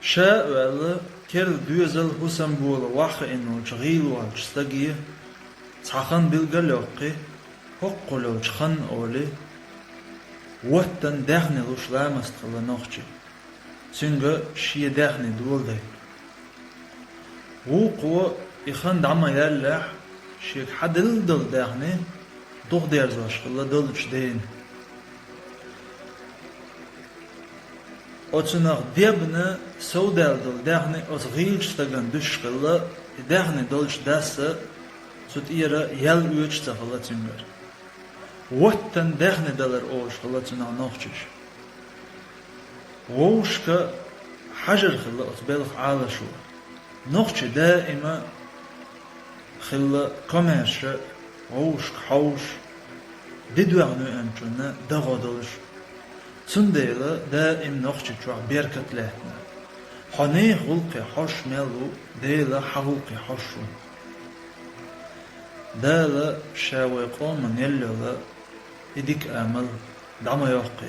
شاء كير دوزل حسن بول واخ إنه جغيل والجستجي تخن بالجلوقي هقولو جخن أولي وقتن دهني لوش لامست خلا نخشي سنجا شي دهني دول ده وقوة يخن دعما يالح شيك حدل دل دهني دوغ ديرزوش خلا دلش دين Oçunaq debne souderdel dehne os rielstagan duschkelle dehne dolch dasse sut ihre yel uçta halatünger. Watten dehne dalar oş halatuna nochchish. Woshka hajar khilla otbelх ala shu. Nochchi daima khilla commerce wosh haush didwanu amchuna dagodolish. Sundela daim nochchi chwa berkatlehna. Hane hulqi hosh melu dela hulqi hoshu. Dala shawi qoman yellola idik amal dama yoqqi.